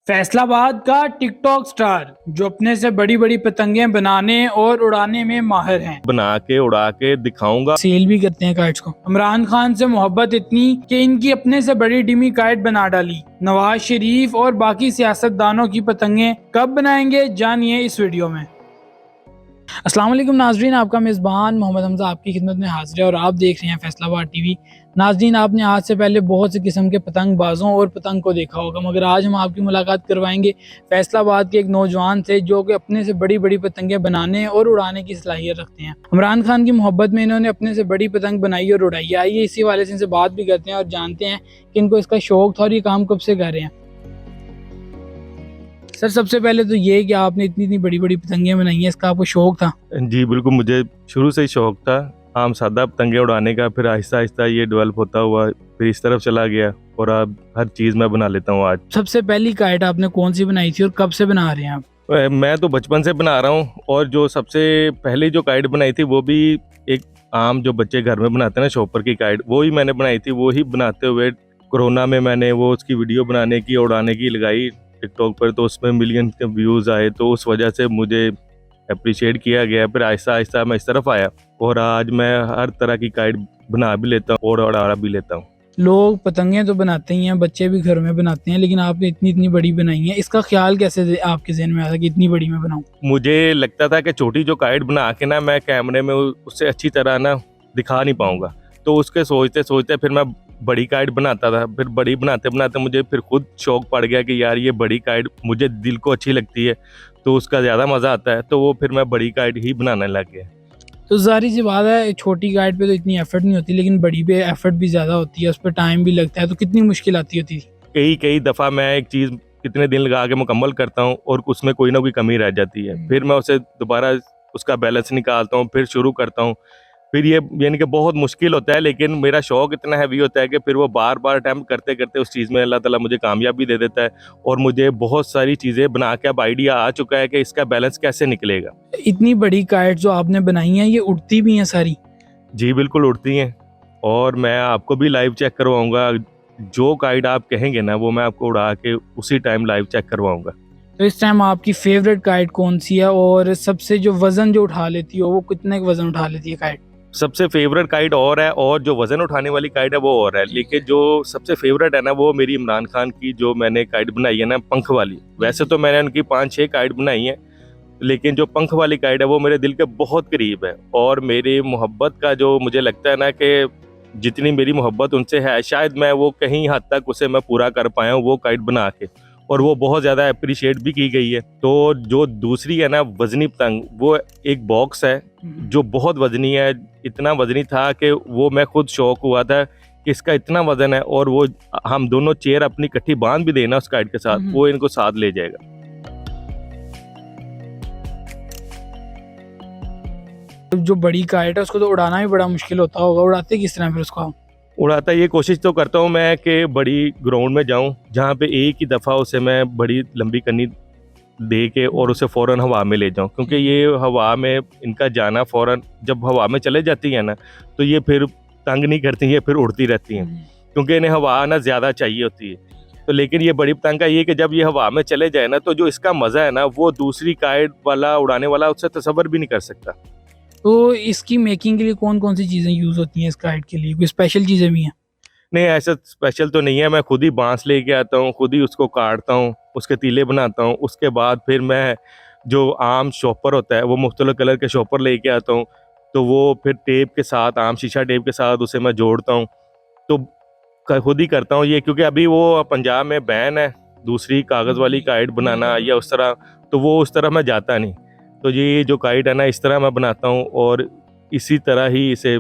फैसलाबाद का TikTok star जो अपने से बड़ी बड़ी पतंगें बनाने और उड़ाने में माहिर हैं, बना के उड़ा के दिखाऊंगा। सेल भी करते हैं काइट्स को। इमरान खान से मोहब्बत इतनी कि इनकी अपने से बड़ी डिमी काइट बना डाली। नवाज शरीफ और बाकी सियासतदानों की पतंगें कब बनाएंगे, जानिए इस वीडियो में। अस्सलाम वालेकुम नाजरीन, आपका मेज़बान मोहम्मद हमजा आपकी खिदमत में हाजिर है और आप देख रहे हैं फैसलाबाद टीवी। नाजरीन, आपने आज से पहले बहुत से किस्म के पतंगबाजों और पतंग को देखा होगा, मगर आज हम आपकी मुलाकात करवाएंगे फैसलाबाद के एक नौजवान से जो कि अपने से बड़ी बड़ी पतंगें बनाने और उड़ाने की सलाहियत रखते हैं। इमरान खान की मोहब्बत में इन्होंने अपने से बड़ी पतंग बनाई और उड़ाई। आइए इसी वाले से इनसे बात भी करते हैं और जानते हैं कि इनको इसका शौक था और ये काम कब से कर रहे हैं। सर, सबसे पहले तो ये कि आपने इतनी इतनी बड़ी बड़ी पतंगें बनाई हैं, इसका आपको शौक था? जी बिल्कुल, मुझे शुरू से ही शौक था आम सादा पतंगे उड़ाने का। फिर आहिस्ता आहिस्ता ये डेवलप होता हुआ फिर इस तरफ चला गया और अब हर चीज़ मैं बना लेता हूँ आज। सबसे पहली काइट आपने कौन सी बनाई थी और कब से बना रहे हैं आप? मैं तो बचपन से बना रहा हूँ और जो सबसे पहले जो काइट बनाई थी वो भी एक आम जो बच्चे घर में बनाते हैं ना, शॉपर की काइट, वो ही मैंने बनाई थी। वो ही बनाते हुए कोरोना में मैंने वो उसकी वीडियो बनाने की उड़ाने की लगाई टिकटॉक पर, तो उसमें मिलियन के व्यूज़ आए, तो उस वजह से मुझे अप्रिशिएट किया गया। फिर आहिस्ता आहिस्ता मैं इस तरफ आया और आज मैं हर तरह की काइट बना भी लेता हूँ और उड़ा भी लेता हूँ। लोग पतंगें तो बनाते ही हैं, बच्चे भी घर में बनाते हैं, लेकिन आपने इतनी इतनी बड़ी बनाई है, इसका ख्याल कैसे आपके जहन में आया कि इतनी बड़ी मैं बनाऊं? मुझे लगता था कि छोटी जो काइट बना के ना मैं कैमरे में उससे अच्छी तरह ना दिखा नहीं पाऊंगा, तो उसके सोचते सोचते फिर मैं बड़ी काइट बनाता था। फिर बड़ी बनाते बनाते मुझे फिर खुद शौक पड़ गया कि यार ये बड़ी काइट मुझे दिल को अच्छी लगती है, तो उसका ज़्यादा मज़ा आता है, तो वो फिर मैं बड़ी काइट ही बनाने लग गया। तो जाहिर सी बात है, छोटी काइट पे तो इतनी एफर्ट नहीं होती, लेकिन बड़ी पे एफर्ट भी ज़्यादा होती है, उस पर टाइम भी लगता है। तो कितनी मुश्किल आती होती थी? कई कई दफ़ा मैं एक चीज़ कितने दिन लगा के मुकम्मल करता हूँ और उसमें कोई ना कोई कमी रह जाती है। फिर मैं उसे दोबारा उसका बैलेंस निकालता हूँ, फिर शुरू करता हूँ। फिर ये यानी कि बहुत मुश्किल होता है, लेकिन मेरा शौक इतना हैवी होता है कि फिर वो बार बार अटैम्प्ट करते करते उस चीज़ में अल्लाह ताला मुझे कामयाबी दे देता है और मुझे बहुत सारी चीज़ें बना के अब आइडिया आ चुका है कि इसका बैलेंस कैसे निकलेगा। इतनी बड़ी काइट जो आपने बनाई है, ये उड़ती भी हैं सारी? जी बिल्कुल, उड़ती हैं और मैं आपको भी लाइव चेक करवाऊँगा। जो काइट आप कहेंगे ना वो मैं आपको उड़ा के उसी टाइम लाइव चेक करवाऊँगा। तो इस टाइम आपकी फेवरेट काइट कौन सी है और सबसे जो वजन जो उठा लेती हो, वो कितने वजन उठा लेती है काइट? सबसे फेवरेट काइट और है और जो वजन उठाने वाली काइट है वो और है, लेकिन जो सबसे फेवरेट है ना वो मेरी इमरान खान की जो मैंने काइट बनाई है ना, पंख वाली। वैसे तो मैंने उनकी 5-6 काइट बनाई है, लेकिन जो पंख वाली काइट है वो मेरे दिल के बहुत करीब है और मेरी मोहब्बत का जो मुझे लगता है ना कि जितनी मेरी मोहब्बत उनसे है शायद मैं वो कहीं हद तक उसे मैं पूरा कर पाया हूँ वो काइट बना के, और वो बहुत ज़्यादा अप्रिशिएट भी की गई है। तो जो दूसरी है ना वजनी पतंग, वो एक बॉक्स है जो बहुत वजनी है। इतना वजनी था कि वो मैं खुद शौक हुआ था कि इसका इतना वजन है, और वो हम दोनों चेयर अपनी इकट्ठी बांध भी देना उस काइट के साथ, वो इनको साथ ले जाएगा। जो बड़ी काइट है उसको तो उड़ाना भी बड़ा मुश्किल होता होगा, उड़ाते किस तरह फिर उसको आप? उड़ाता ये कोशिश तो करता हूँ मैं कि बड़ी ग्राउंड में जाऊँ जहाँ पे एक ही दफ़ा उसे मैं बड़ी लंबी कन्नी दे के और उसे फ़ौरन हवा में ले जाऊँ, क्योंकि ये हवा में इनका जाना फ़ौरन जब हवा में चले जाती है ना तो ये फिर तंग नहीं करती है, फिर उड़ती रहती हैं, क्योंकि इन्हें हवा ना ज़्यादा चाहिए होती है। तो लेकिन ये बड़ी पतंग का ये कि जब ये हवा में चले जाए ना तो जो इसका मज़ा है ना वो दूसरी काइट वाला उड़ाने वाला उससे तसव्वुर भी नहीं कर सकता। तो इसकी मेकिंग के लिए कौन कौन सी चीज़ें यूज़ होती हैं इस काइट के लिए? कोई स्पेशल चीज़ें भी हैं? नहीं, ऐसा स्पेशल तो नहीं है। मैं खुद ही बांस लेके आता हूँ, खुद ही उसको काटता हूँ, उसके तीले बनाता हूँ। उसके बाद फिर मैं जो आम शॉपर होता है वो मुख्तलिफ कलर के शॉपर लेके आता हूँ, तो वो फिर टेप के साथ, आम शीशा टेप के साथ उसे मैं जोड़ता हूँ। तो खुद ही करता हूँ ये, क्योंकि अभी वो पंजाब में बैन है दूसरी कागज़ वाली काइट बनाना या उस तरह, तो वो उस तरह मैं जाता नहीं। तो ये जो काइट है ना इस तरह मैं बनाता हूँ और इसी तरह ही इसे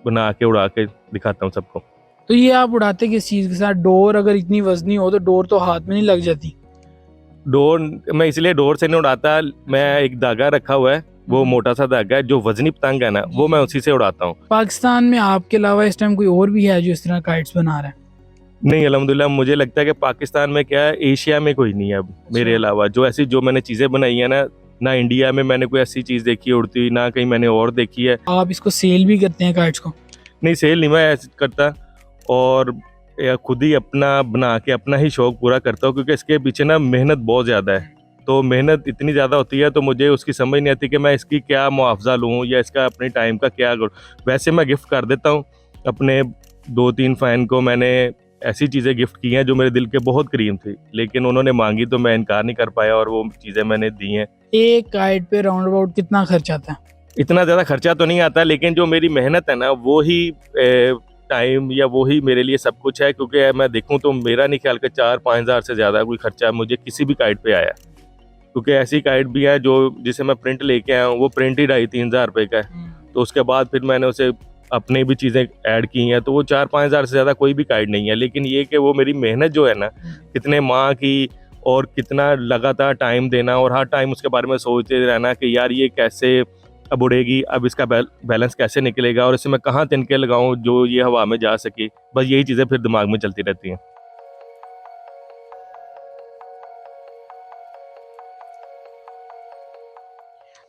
बना के उड़ा के दिखाता हूँ सबको। तो ये आप उड़ाते किस चीज़ के साथ? डोर अगर इतनी वजनी हो तो डोर तो हाथ में नहीं लग जाती? डोर मैं इसलिए डोर से नहीं उड़ाता, मैं एक धागा रखा हुआ है, वो मोटा सा धागा है, जो वजनी पतंग है ना वो मैं उसी से उड़ाता हूँ। पाकिस्तान में आपके अलावा इस टाइम कोई और भी है जो इस तरह काइट्स बना रहा है? नहीं, अल्हम्दुलिल्लाह मुझे लगता है कि पाकिस्तान में क्या है, एशिया में कोई नहीं है अब मेरे अलावा। जो ऐसी जो मैंने चीज़ें बनाई है ना इंडिया में मैंने कोई ऐसी चीज़ देखी है उड़ती हुई, ना कहीं मैंने और देखी है। आप इसको सेल भी करते हैं काइट्स को? नहीं, सेल नहीं मैं ऐसे करता, और या खुद ही अपना बना के अपना ही शौक पूरा करता हूँ, क्योंकि इसके पीछे ना मेहनत बहुत ज़्यादा है। तो मेहनत इतनी ज़्यादा होती है तो मुझे उसकी समझ नहीं आती कि मैं इसकी क्या मुआवजा लूँ या इसका अपने टाइम का क्या करूँ। वैसे मैं गिफ्ट कर देता हूँ अपने 2-3 फ़ैन को। मैंने ऐसी चीज़ें गिफ्ट की हैं जो मेरे दिल के बहुत करीब थी, लेकिन उन्होंने मांगी तो मैं इनकार नहीं कर पाया और वो चीज़ें मैंने दी हैं। एक काइट पे राउंड अबाउट कितना खर्च आता है? इतना ज़्यादा खर्चा तो नहीं आता, लेकिन जो मेरी मेहनत है ना वो ही टाइम या वो ही मेरे लिए सब कुछ है। क्योंकि मैं देखूँ तो मेरा नहीं ख्याल कि 4-5 हज़ार से ज़्यादा कोई खर्चा मुझे किसी भी काइट पे आया। क्योंकि ऐसी काइट भी है जो जिसे मैं प्रिंट लेके आया हूँ, वो प्रिंट ही 2,500-3 हज़ार रुपये का है। तो उसके बाद फिर मैंने उसे अपनी भी चीज़ें ऐड की हैं, तो वो 4-5 हज़ार से ज़्यादा कोई भी काइट नहीं है। लेकिन ये कि वो मेरी मेहनत जो है ना, कितने माह की और कितना लगातार टाइम देना और हर टाइम उसके बारे में सोचते रहना कि यार ये कैसे अब उड़ेगी, अब इसका बैलेंस कैसे निकलेगा और इसे मैं कहाँ तिनके लगाऊँ जो ये हवा में जा सके। बस यही चीज़ें फिर दिमाग में चलती रहती हैं।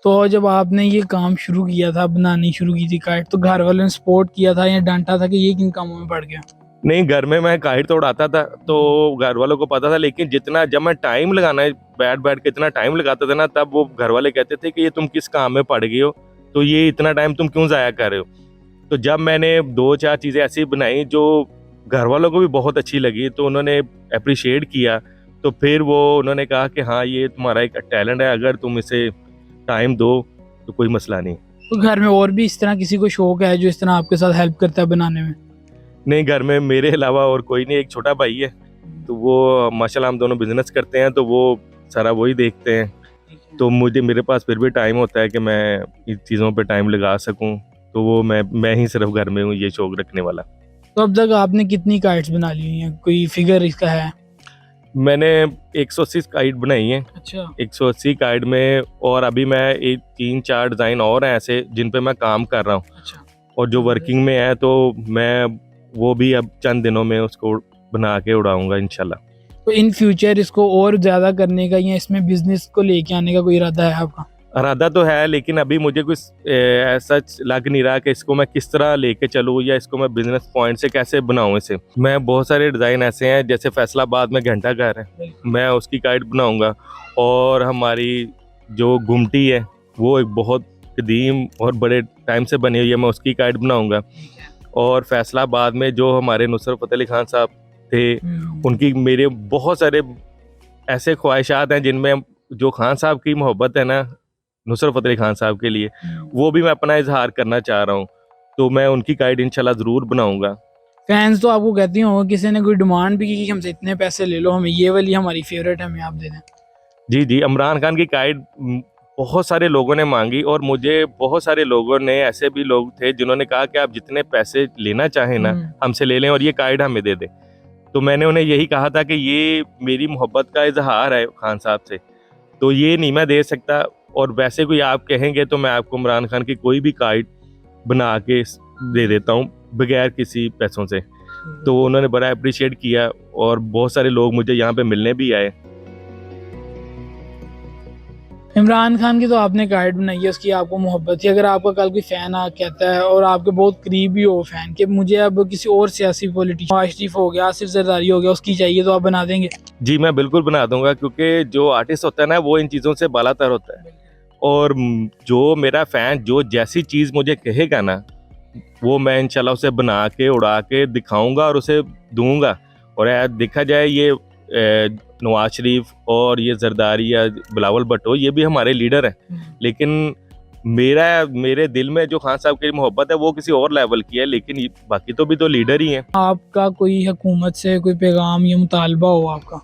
तो जब आपने ये काम शुरू किया था, बनानी शुरू की थी काइट, तो घर वालों ने सपोर्ट किया था या डांटा था कि ये किन कामों में पड़ गया? नहीं, घर में मैं काइट तो उड़ाता था, तो घर वालों को पता था, लेकिन जितना जब मैं टाइम लगाना है बैठ के इतना टाइम लगाता था ना, तब वो घर वाले कहते थे कि ये तुम किस काम में पड़ गए हो, तो ये इतना टाइम तुम क्यों ज़ाया कर रहे हो। तो जब मैंने 2-4 चीज़ें ऐसी बनाई जो घर वालों को भी बहुत अच्छी लगी, तो उन्होंने अप्रिशिएट किया। तो फिर वो उन्होंने कहा कि हाँ, ये तुम्हारा एक टैलेंट है, अगर तुम इसे टाइम दो तो कोई मसला नहीं। तो घर में और भी इस तरह किसी को शौक है जो इस तरह आपके साथ हेल्प करता है बनाने में? नहीं, घर में मेरे अलावा और कोई नहीं, एक छोटा भाई है, तो वो माशाल्लाह हम दोनों बिजनेस करते हैं, तो वो सारा वही देखते हैं। तो मुझे मेरे पास फिर भी टाइम होता है कि मैं इन चीज़ों पे टाइम लगा सकूं, तो वो मैं ही सिर्फ घर में हूँ ये शौक रखने वाला। तो अब तक आपने कितनी काइट्स बना ली हुई हैं, कोई फिगर इसका है? मैंने 180 काइट बनाई हैं। अच्छा। 180 काइट में, और अभी मैं एक 3-4 डिज़ाइन और हैं ऐसे जिन पे मैं काम कर रहा हूँ, अच्छा। और जो वर्किंग में है, तो मैं वो भी अब चंद दिनों में उसको बना के उड़ाऊंगा इंशाल्लाह। तो इन फ्यूचर इसको और ज़्यादा करने का या इसमें बिजनेस को लेके आने का कोई इरादा है आपका? इरादा तो है, लेकिन अभी मुझे कुछ ऐसा लग नहीं रहा कि इसको मैं किस तरह लेके चलूँ या इसको मैं बिजनेस पॉइंट से कैसे बनाऊँ इसे। मैं बहुत सारे डिज़ाइन ऐसे हैं, जैसे फैसलाबाद में घंटा घर है, मैं उसकी काइट बनाऊंगा। और हमारी जो गुमटी है वो एक बहुत कदीम और बड़े टाइम से बनी हुई है, मैं उसकी काइट बनाऊंगा। और फैसलाबाद में जो हमारे नुसरत फ़तेह अली खान साहब थे, उनकी मेरे बहुत सारे ऐसे ख्वाहिशात हैं जिनमें जो खान साहब की मोहब्बत है ना नुसरत फ़तेह अली खान साहब के लिए, वो भी मैं अपना इजहार करना चाह रहा हूँ। तो मैं उनकी काइट इंशाल्लाह ज़रूर बनाऊंगा। फैंस तो आपको कहती होंगे, किसी ने कोई डिमांड भी की कि हमसे इतने पैसे ले लो, हमें ये वाली हमारी फेवरेट है, हमें आप दे दें? जी जी, इमरान खान की काइट बहुत सारे लोगों ने मांगी, और मुझे बहुत सारे लोगों ने, ऐसे भी लोग थे जिन्होंने कहा कि आप जितने पैसे लेना चाहें ना हमसे ले लें और ये काइट हमें दे दें। तो मैंने उन्हें यही कहा था कि ये मेरी मोहब्बत का इजहार है खान साहब से, तो ये नहीं मैं दे सकता। और वैसे कोई आप कहेंगे तो मैं आपको इमरान खान की कोई भी काइट बना के दे देता हूँ बगैर किसी पैसों से। तो उन्होंने बड़ा अप्रिशिएट किया और बहुत सारे लोग मुझे यहाँ पे मिलने भी आए। इमरान खान की तो आपने काइट बनाई है, उसकी आपको मोहब्बत थी। अगर आपका कल कोई फैन आ कहता है और आपके बहुत करीबी हो फैन के, मुझे अब किसी और सियासी पॉलिटिशियन, नवाज शरीफ हो गया, आसिफ जरदारी हो गया, उसकी चाहिए, तो आप बना देंगे? जी मैं बिल्कुल बना दूंगा, क्योंकि जो आर्टिस्ट होता है ना वो इन चीज़ों से बालातर होता है। और जो मेरा फैन जो जैसी चीज़ मुझे कहेगा ना, वो मैं इंशाल्लाह उसे बना के उड़ा के दिखाऊंगा और उसे दूंगा। और यार देखा जाए, ये नवाज शरीफ और ये जरदारी या बिलावल भुट्टो, ये भी हमारे लीडर हैं, लेकिन मेरे दिल में जो खान साहब की मोहब्बत है वो किसी और लेवल की है, लेकिन बाकी तो भी तो लीडर ही हैं। आपका कोई हुकूमत से कोई पैगाम या मुतालबा हो आपका?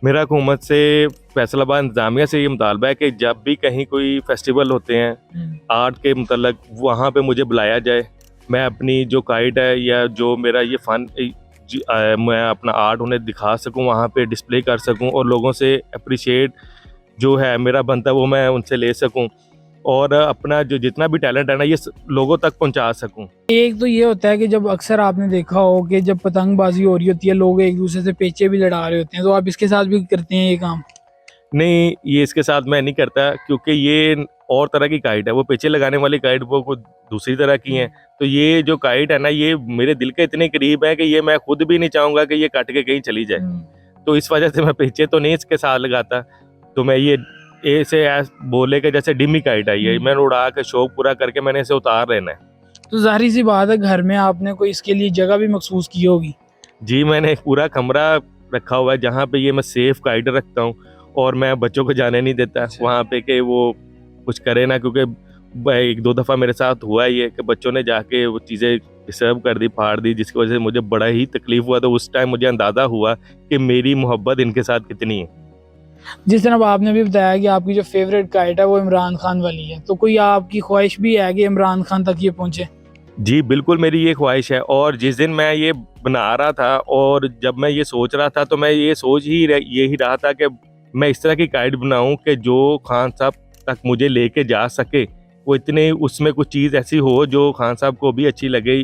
मेरा हुकूमत से, फैसलाबाद इंतजामिया से ये मुतालबा है कि जब भी कहीं कोई फेस्टिवल होते हैं आर्ट के मतलब, वहाँ पे मुझे बुलाया जाए। मैं अपनी जो काइट है या जो मेरा ये फ़न, मैं अपना आर्ट उन्हें दिखा सकूं, वहाँ पे डिस्प्ले कर सकूं, और लोगों से अप्रिशिएट जो है मेरा बनता वो मैं उनसे ले सकूं, और अपना जो जितना भी टैलेंट है ना ये लोगों तक पहुँचा सकूं। एक तो ये होता है कि जब अक्सर आपने देखा हो कि जब पतंगबाजी हो रही होती है, लोग एक दूसरे से पेचे भी लड़ा रहे होते हैं, तो आप इसके साथ भी करते हैं ये काम? नहीं, ये इसके साथ मैं नहीं करता, क्योंकि ये और तरह की काइट है, वो पेचे लगाने वाली काइट वो दूसरी तरह की हैं। तो तो ये जो काइट है ना, ये मेरे दिल के इतने करीब है कि ये मैं खुद भी नहीं चाहूँगा कि ये कट के कहीं चली जाए। तो इस वजह से मैं पीछे तो नहीं इसके साथ लगाता, तो मैं ये ऐसे बोले कि जैसे डिमी काइट आई है, मैंने उड़ा के शौक पूरा करके मैंने इसे उतार लेना है। तो जाहिर सी बात है घर में आपने कोई इसके लिए जगह भी मखसूस की होगी। जी, मैंने एक पूरा कमरा रखा हुआ है जहाँ पे ये मैं सेफ काइट रखता हूँ, और मैं बच्चों को जाने नहीं देता वहाँ पे कि वो कुछ करे ना, क्योंकि एक दो दफ़ा मेरे साथ हुआ ये कि बच्चों ने जाके वो चीज़ें डिस्टर्ब कर दी, फाड़ दी, जिसकी वजह से मुझे बड़ा ही तकलीफ हुआ। तो उस टाइम मुझे अंदाज़ा हुआ कि मेरी मोहब्बत इनके साथ कितनी है। जिस तरह आपने भी बताया कि आपकी जो फेवरेट काइट है वो इमरान खान वाली है, तो कोई आपकी ख्वाहिश भी है कि इमरान खान तक ये पहुंचे? जी, बिल्कुल मेरी ये ख्वाहिश है, और जिस दिन मैं ये बना रहा था और जब मैं ये सोच रहा था, तो मैं ये सोच ही यही रहा था कि मैं इस तरह की काइट बनाऊं कि जो खान साहब तक मुझे लेके जा सके, वो इतने उसमें कुछ चीज़ ऐसी हो जो खान साहब को भी अच्छी लगे,